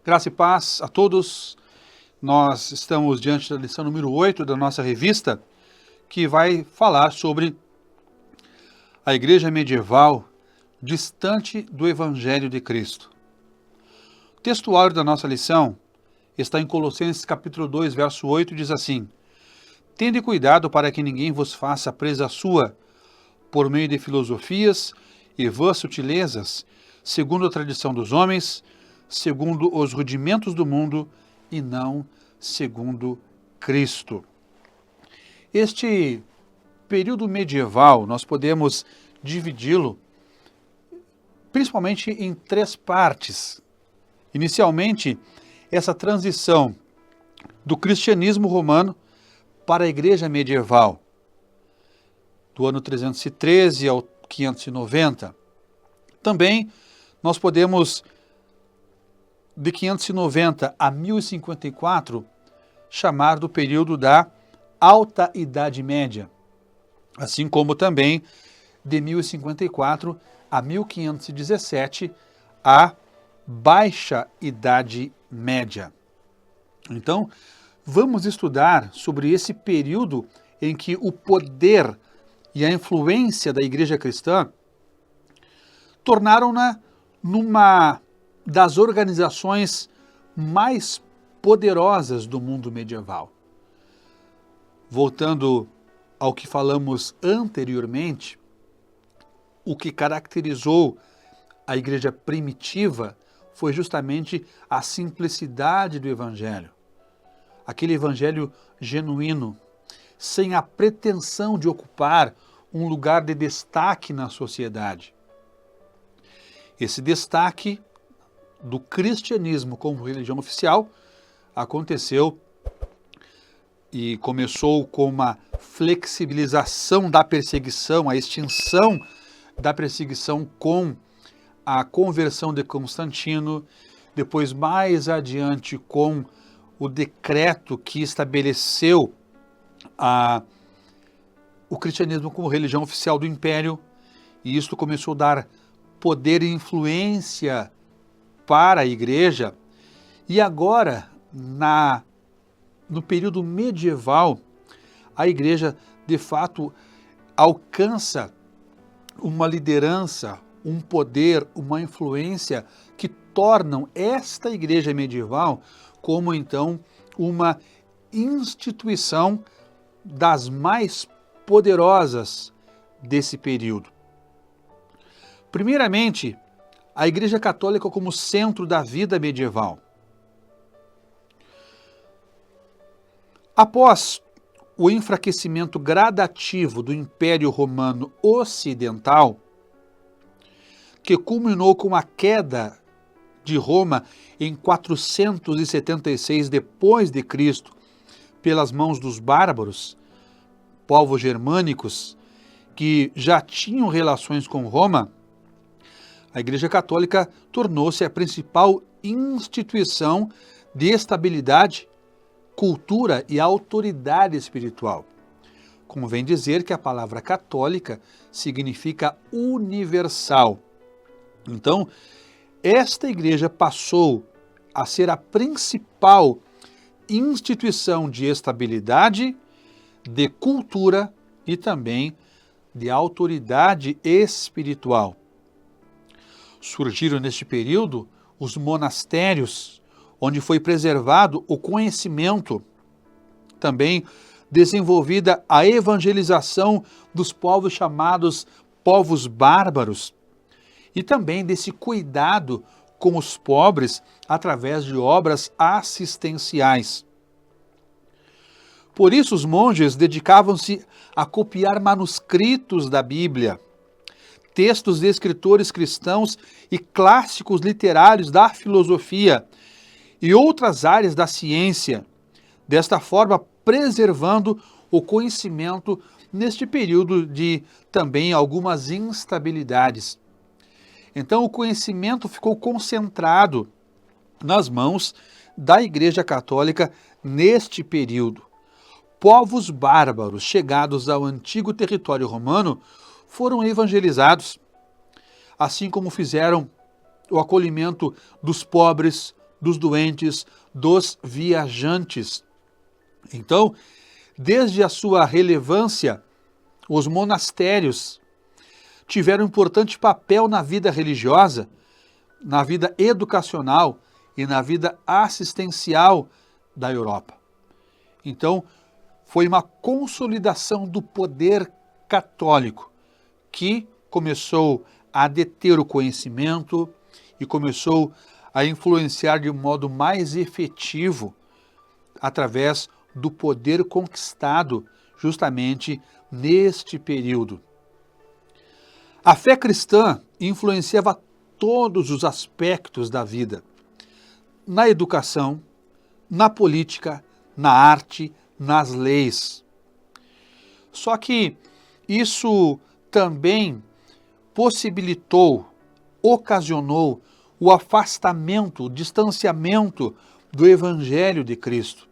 Graça e paz a todos. Nós estamos diante da lição número 8 da nossa revista, que vai falar sobre a igreja medieval distante do Evangelho de Cristo. O textuário da nossa lição está em Colossenses capítulo 2, verso 8, diz assim: Tende cuidado para que ninguém vos faça presa sua, por meio de filosofias e vãs sutilezas, segundo a tradição dos homens, segundo os rudimentos do mundo e não segundo Cristo. Este período medieval, nós podemos dividi-lo principalmente em três partes. Inicialmente, essa transição do cristianismo romano para a igreja medieval, do ano 313 ao 590. Também nós podemos, de 590 a 1054, chamar do período da Alta Idade Média, assim como também de 1054 a 1517, a Baixa Idade Média. Então, vamos estudar sobre esse período em que o poder e a influência da igreja cristã tornaram-na numa das organizações mais poderosas do mundo medieval. Voltando ao que falamos anteriormente, o que caracterizou a igreja primitiva foi justamente a simplicidade do evangelho. Aquele evangelho genuíno, sem a pretensão de ocupar um lugar de destaque na sociedade. Esse destaque do cristianismo como religião oficial aconteceu e começou com uma flexibilização da perseguição, a extinção da perseguição com a conversão de Constantino, depois mais adiante com o decreto que estabeleceu o cristianismo como religião oficial do Império, e isso começou a dar poder e influência para a igreja. E agora, no período medieval, a igreja de fato alcança uma liderança, um poder, uma influência que tornam esta igreja medieval como então uma instituição das mais poderosas desse período. Primeiramente, a Igreja Católica como centro da vida medieval. Após o enfraquecimento gradativo do Império Romano Ocidental, que culminou com a queda de Roma em 476 depois de Cristo, pelas mãos dos bárbaros, povos germânicos que já tinham relações com Roma, a Igreja Católica tornou-se a principal instituição de estabilidade, cultura e autoridade espiritual. Convém dizer que a palavra católica significa universal. Então, esta igreja passou a ser a principal instituição de estabilidade, de cultura e também de autoridade espiritual. Surgiram neste período os monastérios, onde foi preservado o conhecimento, também desenvolvida a evangelização dos povos chamados povos bárbaros, e também desse cuidado com os pobres através de obras assistenciais. Por isso, os monges dedicavam-se a copiar manuscritos da Bíblia, textos de escritores cristãos e clássicos literários da filosofia e outras áreas da ciência, desta forma preservando o conhecimento neste período de também algumas instabilidades. Então o conhecimento ficou concentrado nas mãos da Igreja Católica neste período. Povos bárbaros chegados ao antigo território romano foram evangelizados, assim como fizeram o acolhimento dos pobres, dos doentes, dos viajantes. Então, desde a sua relevância, os monastérios tiveram um importante papel na vida religiosa, na vida educacional e na vida assistencial da Europa. Então, foi uma consolidação do poder católico que começou a deter o conhecimento e começou a influenciar de um modo mais efetivo através do poder conquistado justamente neste período. A fé cristã influenciava todos os aspectos da vida, na educação, na política, na arte, nas leis. Só que isso também possibilitou, ocasionou o afastamento, o distanciamento do Evangelho de Cristo.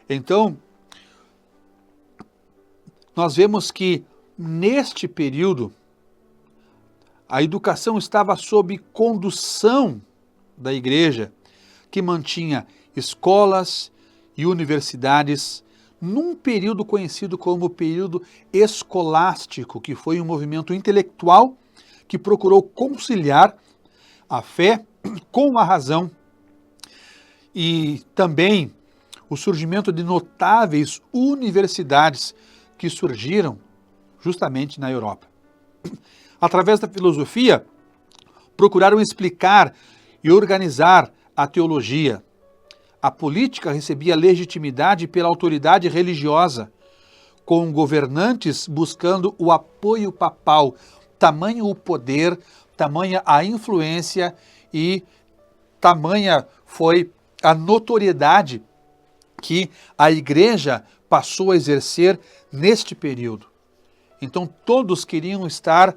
Então, nós vemos que neste período a educação estava sob condução da igreja, que mantinha escolas e universidades num período conhecido como período escolástico, que foi um movimento intelectual que procurou conciliar a fé com a razão e também o surgimento de notáveis universidades que surgiram justamente na Europa. Através da filosofia, procuraram explicar e organizar a teologia. A política recebia legitimidade pela autoridade religiosa, com governantes buscando o apoio papal. Tamanho o poder, tamanha a influência e tamanha foi a notoriedade que a igreja passou a exercer neste período. Então todos queriam estar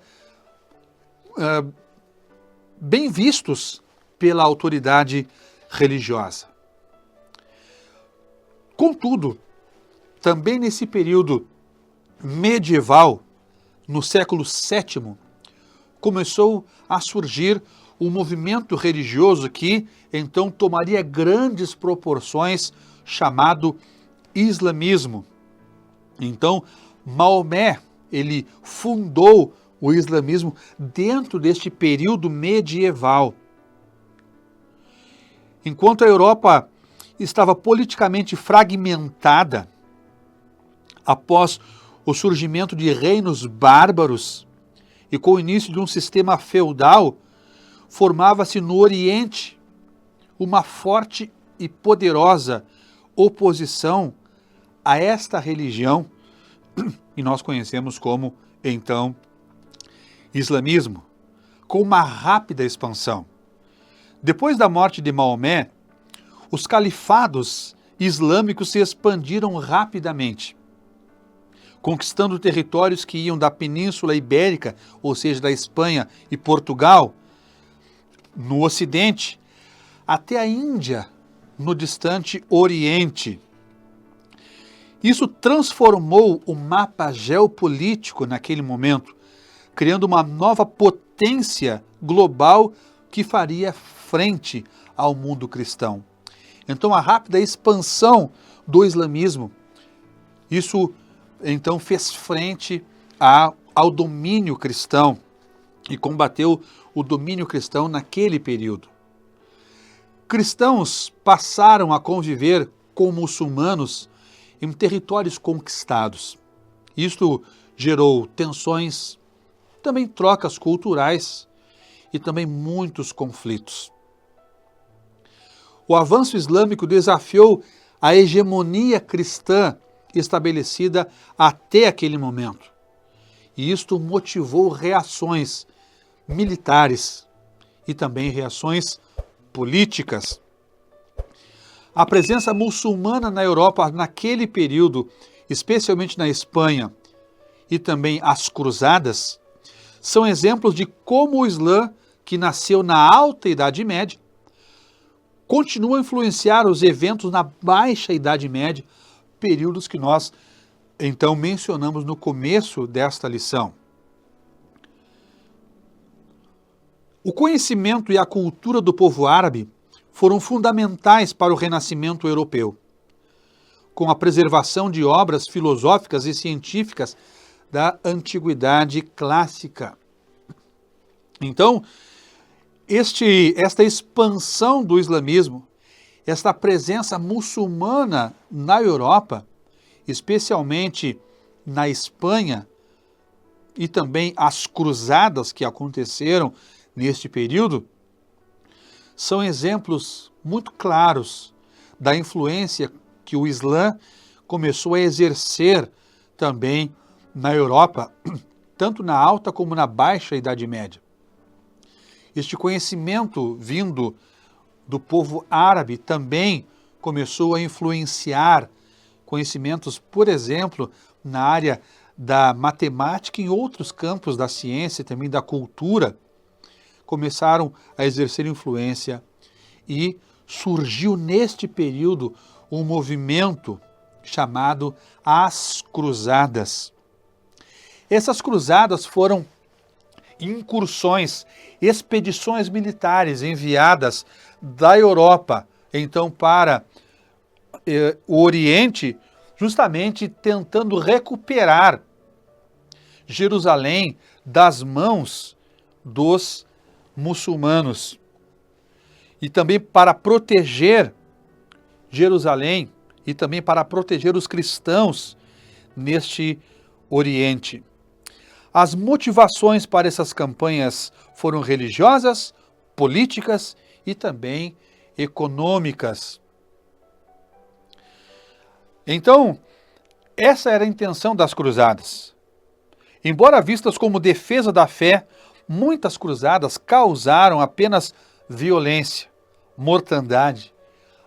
bem vistos pela autoridade religiosa. Contudo, também nesse período medieval, no século VII, começou a surgir um movimento religioso que então tomaria grandes proporções, chamado islamismo. Então, Maomé, ele fundou o islamismo dentro deste período medieval. Enquanto a Europa estava politicamente fragmentada, após o surgimento de reinos bárbaros e com o início de um sistema feudal, formava-se no Oriente uma forte e poderosa oposição a esta religião, e nós conhecemos como, então, islamismo, com uma rápida expansão. Depois da morte de Maomé, os califados islâmicos se expandiram rapidamente, conquistando territórios que iam da Península Ibérica, ou seja, da Espanha e Portugal, no Ocidente, até a Índia, no distante Oriente. Isso transformou o mapa geopolítico naquele momento, criando uma nova potência global que faria frente ao mundo cristão. Então, a rápida expansão do islamismo, isso então fez frente ao domínio cristão e combateu o domínio cristão naquele período. Cristãos passaram a conviver com muçulmanos em territórios conquistados. Isto gerou tensões, também trocas culturais e também muitos conflitos. O avanço islâmico desafiou a hegemonia cristã estabelecida até aquele momento. E isto motivou reações militares e também reações políticas. A presença muçulmana na Europa naquele período, especialmente na Espanha, e também as cruzadas, são exemplos de como o Islã, que nasceu na Alta Idade Média, continua a influenciar os eventos na Baixa Idade Média, períodos que nós então mencionamos no começo desta lição. O conhecimento e a cultura do povo árabe foram fundamentais para o renascimento europeu, com a preservação de obras filosóficas e científicas da antiguidade clássica. Então, esta expansão do islamismo, esta presença muçulmana na Europa, especialmente na Espanha, e também as cruzadas que aconteceram neste período, são exemplos muito claros da influência que o Islã começou a exercer também na Europa, tanto na alta como na baixa Idade Média. Este conhecimento vindo do povo árabe também começou a influenciar conhecimentos, por exemplo, na área da matemática e em outros campos da ciência e também da cultura, começaram a exercer influência e surgiu neste período um movimento chamado as Cruzadas. Essas cruzadas foram incursões, expedições militares enviadas da Europa, então para o Oriente, justamente tentando recuperar Jerusalém das mãos dos muçulmanos e também para proteger Jerusalém e também para proteger os cristãos neste Oriente. As motivações para essas campanhas foram religiosas, políticas e também econômicas. Então, essa era a intenção das cruzadas. Embora vistas como defesa da fé, muitas cruzadas causaram apenas violência, mortandade,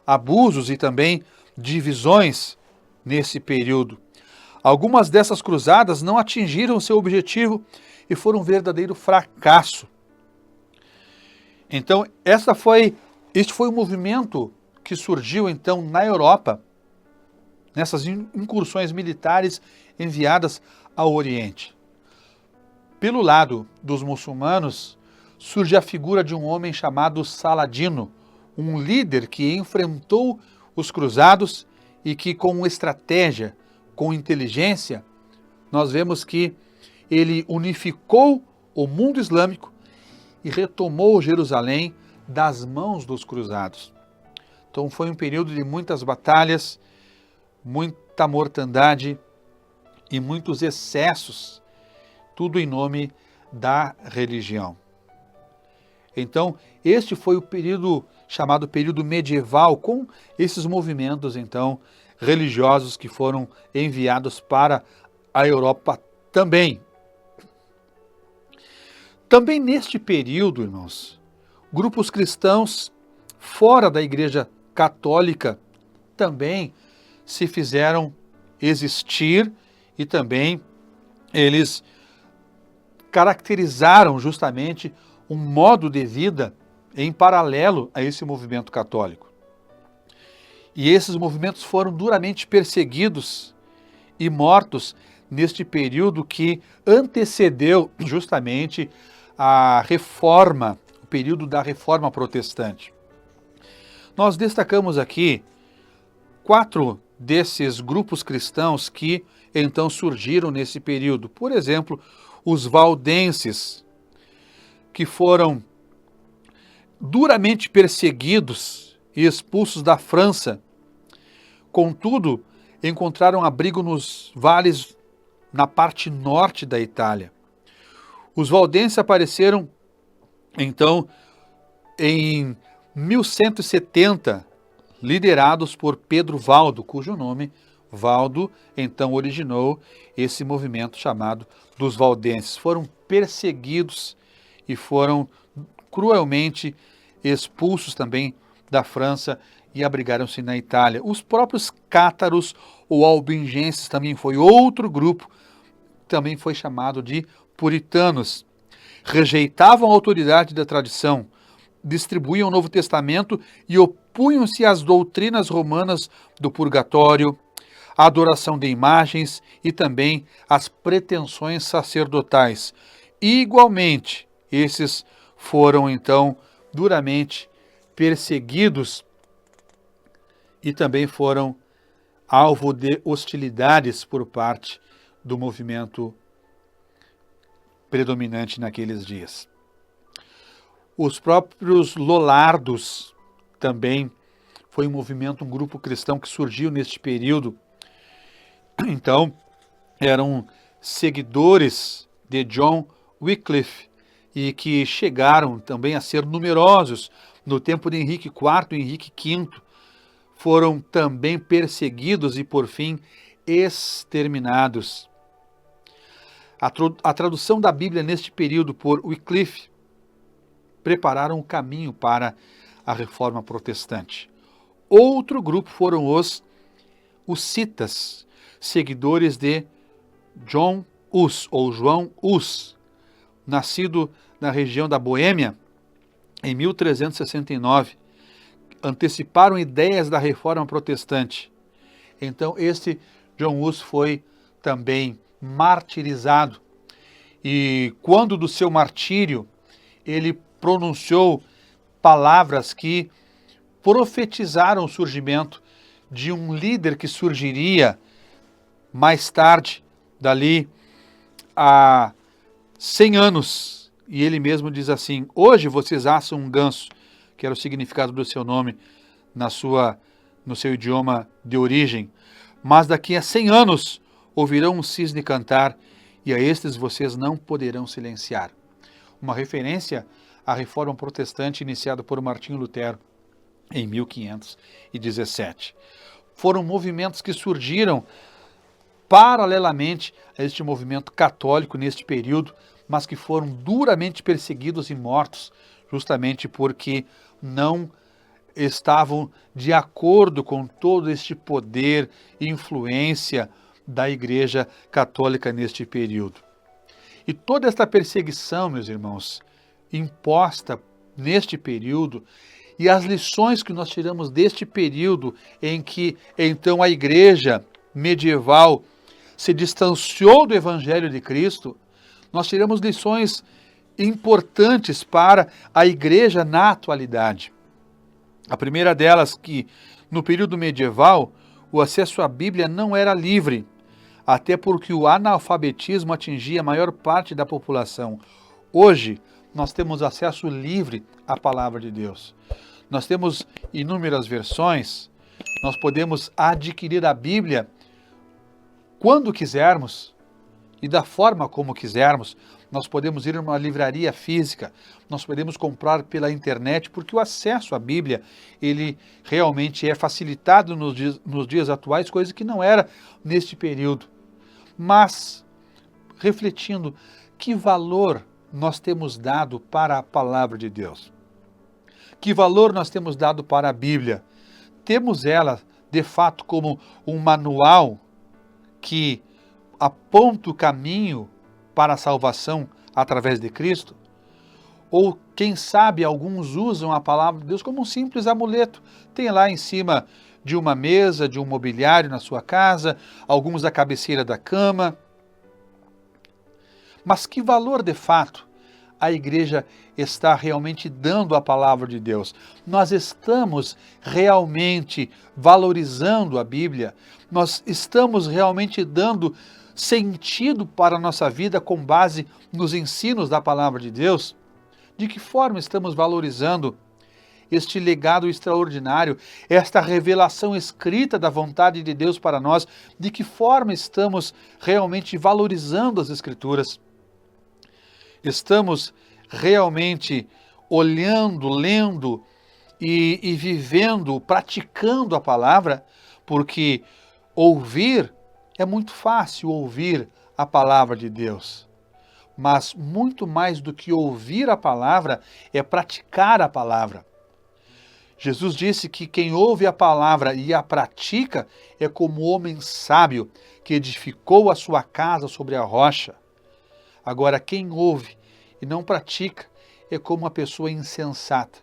abusos e também divisões nesse período. Algumas dessas cruzadas não atingiram seu objetivo e foram um verdadeiro fracasso. Então, este foi o movimento que surgiu então na Europa, nessas incursões militares enviadas ao Oriente. Pelo lado dos muçulmanos, surge a figura de um homem chamado Saladino, um líder que enfrentou os cruzados e que, com estratégia, com inteligência, nós vemos que ele unificou o mundo islâmico e retomou Jerusalém das mãos dos cruzados. Então foi um período de muitas batalhas, muita mortandade e muitos excessos, tudo em nome da religião. Então, este foi o período chamado período medieval, com esses movimentos, então, religiosos que foram enviados para a Europa também. Também neste período, irmãos, grupos cristãos fora da Igreja Católica também se fizeram existir e também eles caracterizaram justamente um modo de vida em paralelo a esse movimento católico. E esses movimentos foram duramente perseguidos e mortos neste período que antecedeu justamente a reforma, o período da reforma protestante. Nós destacamos aqui 4 desses grupos cristãos que então surgiram nesse período. Por exemplo, os valdenses, que foram duramente perseguidos e expulsos da França. Contudo, encontraram abrigo nos vales na parte norte da Itália. Os valdenses apareceram, então, em 1170, liderados por Pedro Valdo, cujo nome Valdo, então, originou esse movimento chamado dos valdenses. Foram perseguidos e foram cruelmente expulsos também da França e abrigaram-se na Itália. Os próprios cátaros ou albingenses também foi outro grupo, também foi chamado de puritanos. Rejeitavam a autoridade da tradição, distribuíam o Novo Testamento e opunham-se às doutrinas romanas do purgatório, à adoração de imagens e também às pretensões sacerdotais. E, igualmente, esses foram, então, duramente perseguidos e também foram alvo de hostilidades por parte do movimento predominante naqueles dias. Os próprios Lollardos também foi um grupo cristão que surgiu neste período. Então, eram seguidores de John Wycliffe e que chegaram também a ser numerosos no tempo de Henrique IV e Henrique V. Foram também perseguidos e, por fim, exterminados. A tradução da Bíblia neste período por Wycliffe prepararam o caminho para a Reforma Protestante. Outro grupo foram os hussitas, seguidores de John Hus, ou João Hus, nascido na região da Boêmia em 1369. Anteciparam ideias da Reforma Protestante. Então, este John Hus foi também martirizado. E quando do seu martírio, ele pronunciou palavras que profetizaram o surgimento de um líder que surgiria mais tarde, dali a 100 anos. E ele mesmo diz assim: hoje vocês assam um ganso, que era o significado do seu nome no seu idioma de origem, mas daqui a 100 anos ouvirão um cisne cantar, e a estes vocês não poderão silenciar. Uma referência à Reforma Protestante iniciada por Martinho Lutero em 1517. Foram movimentos que surgiram paralelamente a este movimento católico neste período, mas que foram duramente perseguidos e mortos, justamente porque não estavam de acordo com todo este poder e influência da Igreja Católica neste período. E toda esta perseguição, meus irmãos, imposta neste período, e as lições que nós tiramos deste período em que, então, a Igreja medieval se distanciou do Evangelho de Cristo, nós tiramos lições importantes para a Igreja na atualidade. A primeira delas, que no período medieval, o acesso à Bíblia não era livre, até porque o analfabetismo atingia a maior parte da população. Hoje, nós temos acesso livre à palavra de Deus. Nós temos inúmeras versões, nós podemos adquirir a Bíblia quando quisermos e da forma como quisermos. Nós podemos ir a uma livraria física, nós podemos comprar pela internet, porque o acesso à Bíblia, ele realmente é facilitado nos dias atuais, coisa que não era neste período. Mas, refletindo, que valor nós temos dado para a palavra de Deus? Que valor nós temos dado para a Bíblia? Temos ela, de fato, como um manual que aponta o caminho para a salvação através de Cristo? Ou, quem sabe, alguns usam a palavra de Deus como um simples amuleto. Tem lá em cima de uma mesa, de um mobiliário na sua casa, alguns da cabeceira da cama. Mas que valor, de fato, a igreja está realmente dando à palavra de Deus? Nós estamos realmente valorizando a Bíblia? Nós estamos realmente dando sentido para a nossa vida com base nos ensinos da palavra de Deus? De que forma estamos valorizando este legado extraordinário, esta revelação escrita da vontade de Deus para nós? De que forma estamos realmente valorizando as Escrituras? Estamos realmente olhando, lendo e vivendo, praticando a palavra? Porque ouvir é muito fácil, ouvir a palavra de Deus. Mas muito mais do que ouvir a palavra é praticar a palavra. Jesus disse que quem ouve a palavra e a pratica é como o homem sábio que edificou a sua casa sobre a rocha. Agora, quem ouve e não pratica é como uma pessoa insensata.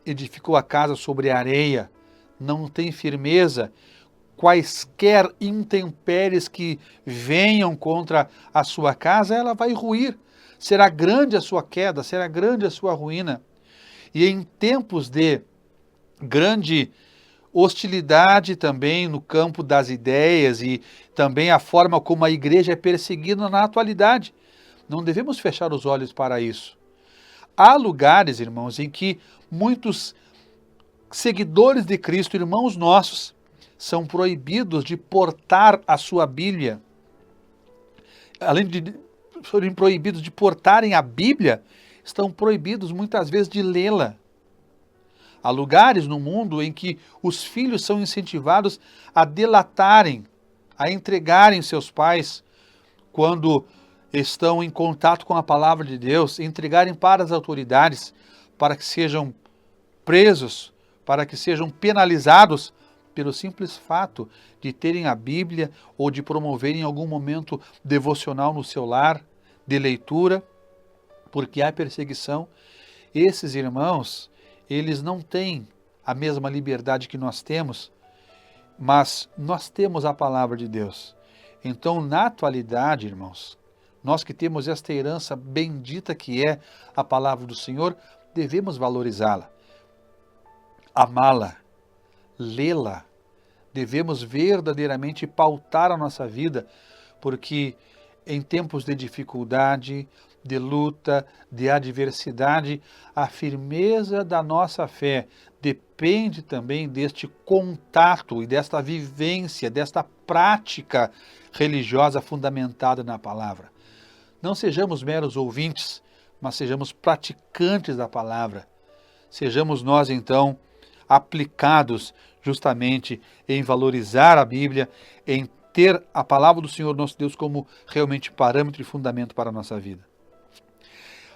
Edificou a casa sobre a areia, não tem firmeza. Quaisquer intempéries que venham contra a sua casa, ela vai ruir. Será grande a sua queda, será grande a sua ruína. E em tempos de grande hostilidade também no campo das ideias e também a forma como a igreja é perseguida na atualidade. Não devemos fechar os olhos para isso. Há lugares, irmãos, em que muitos seguidores de Cristo, irmãos nossos, são proibidos de portar a sua Bíblia. Além de serem proibidos de portarem a Bíblia, estão proibidos muitas vezes de lê-la. Há lugares no mundo em que os filhos são incentivados a delatarem, a entregarem seus pais quando estão em contato com a palavra de Deus, entregarem para as autoridades, para que sejam presos, para que sejam penalizados pelo simples fato de terem a Bíblia ou de promoverem algum momento devocional no seu lar, de leitura, porque há perseguição. Esses irmãos, eles não têm a mesma liberdade que nós temos, mas nós temos a palavra de Deus. Então, na atualidade, irmãos, nós que temos esta herança bendita que é a palavra do Senhor, devemos valorizá-la, amá-la, lê-la. Devemos verdadeiramente pautar a nossa vida, porque em tempos de dificuldade, de luta, de adversidade, a firmeza da nossa fé depende também deste contato e desta vivência, desta prática religiosa fundamentada na palavra. Não sejamos meros ouvintes, mas sejamos praticantes da palavra. Sejamos nós, então, aplicados justamente em valorizar a Bíblia, em ter a palavra do Senhor nosso Deus como realmente parâmetro e fundamento para a nossa vida.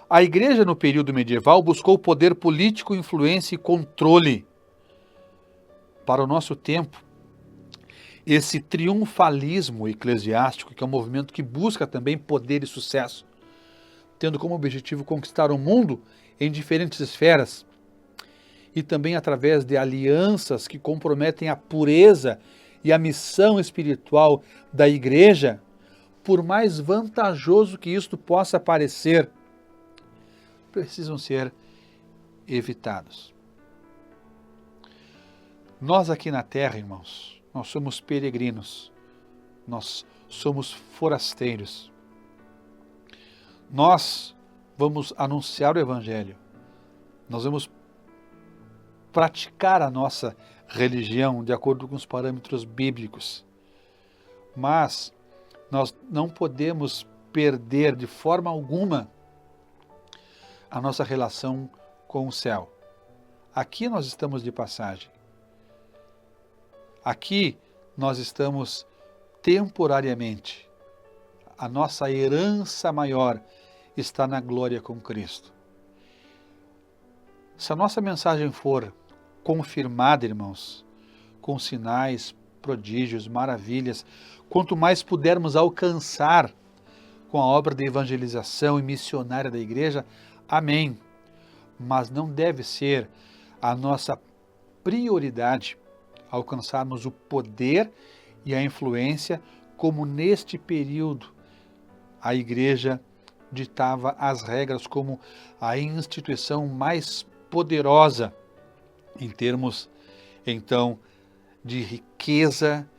A igreja no período medieval buscou poder político, influência e controle. Para o nosso tempo, esse triunfalismo eclesiástico, que é um movimento que busca também poder e sucesso, tendo como objetivo conquistar o mundo em diferentes esferas, e também através de alianças que comprometem a pureza e a missão espiritual da igreja, por mais vantajoso que isto possa parecer, precisam ser evitados. Nós aqui na terra, irmãos, nós somos peregrinos, nós somos forasteiros. Nós vamos anunciar o Evangelho, nós vamos praticar a nossa religião de acordo com os parâmetros bíblicos. Mas nós não podemos perder de forma alguma a nossa relação com o céu. Aqui nós estamos de passagem. Aqui nós estamos temporariamente. A nossa herança maior está na glória com Cristo. Se a nossa mensagem for confirmada, irmãos, com sinais, prodígios, maravilhas, quanto mais pudermos alcançar com a obra de evangelização e missionária da igreja, amém. Mas não deve ser a nossa prioridade alcançarmos o poder e a influência como neste período a igreja ditava as regras como a instituição mais poderosa em termos, então, de riqueza,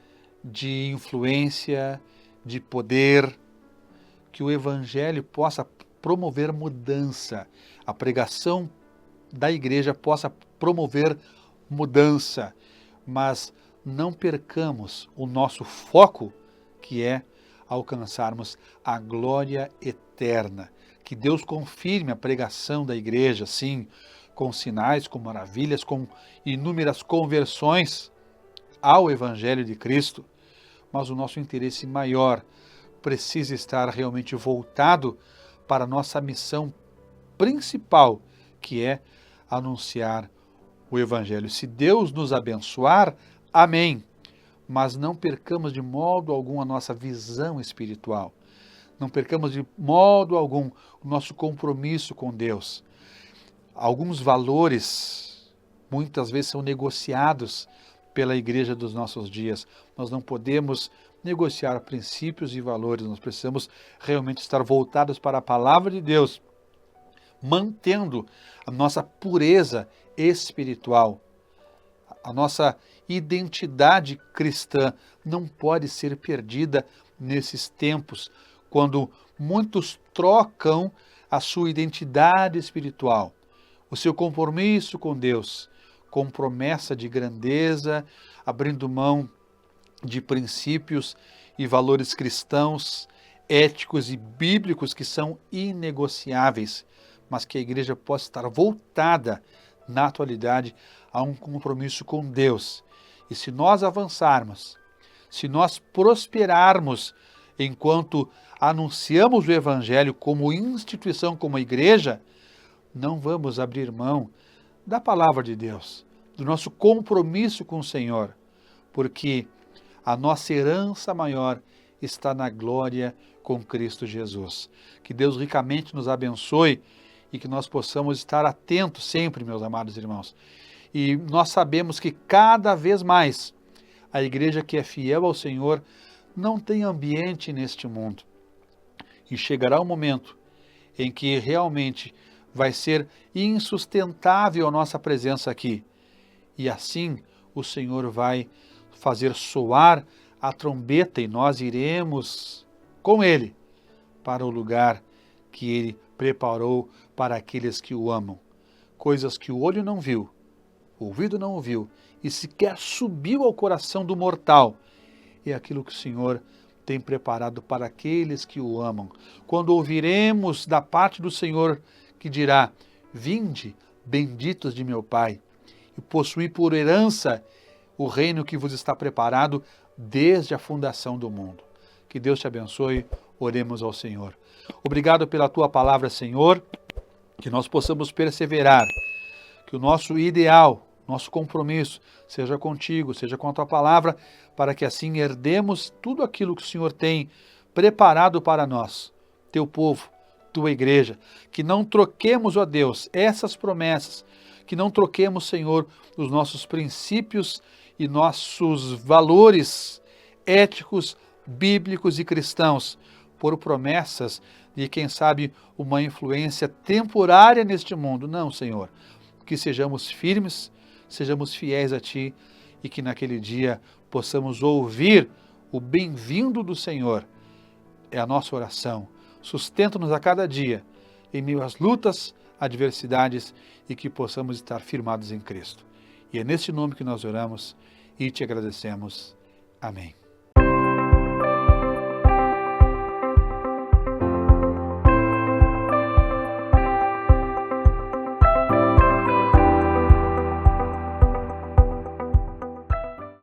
de influência, de poder, que o Evangelho possa promover mudança, a pregação da igreja possa promover mudança, mas não percamos o nosso foco, que é alcançarmos a glória eterna. Que Deus confirme a pregação da igreja, sim, com sinais, com maravilhas, com inúmeras conversões ao Evangelho de Cristo, mas o nosso interesse maior precisa estar realmente voltado para a nossa missão principal, que é anunciar o Evangelho. Se Deus nos abençoar, amém, mas não percamos de modo algum a nossa visão espiritual, não percamos de modo algum o nosso compromisso com Deus. Alguns valores muitas vezes são negociados pela igreja dos nossos dias. Nós não podemos negociar princípios e valores, nós precisamos realmente estar voltados para a palavra de Deus, mantendo a nossa pureza espiritual, A nossa identidade cristã não pode ser perdida nesses tempos, quando muitos trocam a sua identidade espiritual, o seu compromisso com Deus, com promessa de grandeza, abrindo mão de princípios e valores cristãos, éticos e bíblicos que são inegociáveis, mas que a igreja possa estar voltada na atualidade a um compromisso com Deus. E se nós avançarmos, se nós prosperarmos enquanto anunciamos o Evangelho como instituição, como igreja, não vamos abrir mão da palavra de Deus, do nosso compromisso com o Senhor, porque a nossa herança maior está na glória com Cristo Jesus. Que Deus ricamente nos abençoe e que nós possamos estar atentos sempre, meus amados irmãos. E nós sabemos que cada vez mais a igreja que é fiel ao Senhor não tem ambiente neste mundo. E chegará um momento em que realmente vai ser insustentável a nossa presença aqui. E assim o Senhor vai fazer soar a trombeta e nós iremos com Ele para o lugar que Ele preparou para aqueles que o amam. Coisas que o olho não viu, o ouvido não ouviu e sequer subiu ao coração do mortal. É aquilo que o Senhor tem preparado para aqueles que o amam. Quando ouviremos da parte do Senhor que dirá: vinde, benditos de meu Pai, e possuí por herança o reino que vos está preparado desde a fundação do mundo. Que Deus te abençoe. Oremos ao Senhor. Obrigado pela tua palavra, Senhor, que nós possamos perseverar, que o nosso ideal, nosso compromisso seja contigo, seja com a tua palavra, para que assim herdemos tudo aquilo que o Senhor tem preparado para nós, teu povo, tua igreja, que não troquemos, ó Deus, essas promessas, que não troquemos, Senhor, os nossos princípios e nossos valores éticos, bíblicos e cristãos por promessas de, quem sabe, uma influência temporária neste mundo. Não, Senhor, que sejamos firmes, sejamos fiéis a Ti e que naquele dia possamos ouvir o bem-vindo do Senhor. É a nossa oração. Sustenta-nos a cada dia em meio às lutas, adversidades e que possamos estar firmados em Cristo. E é neste nome que nós oramos e te agradecemos. Amém.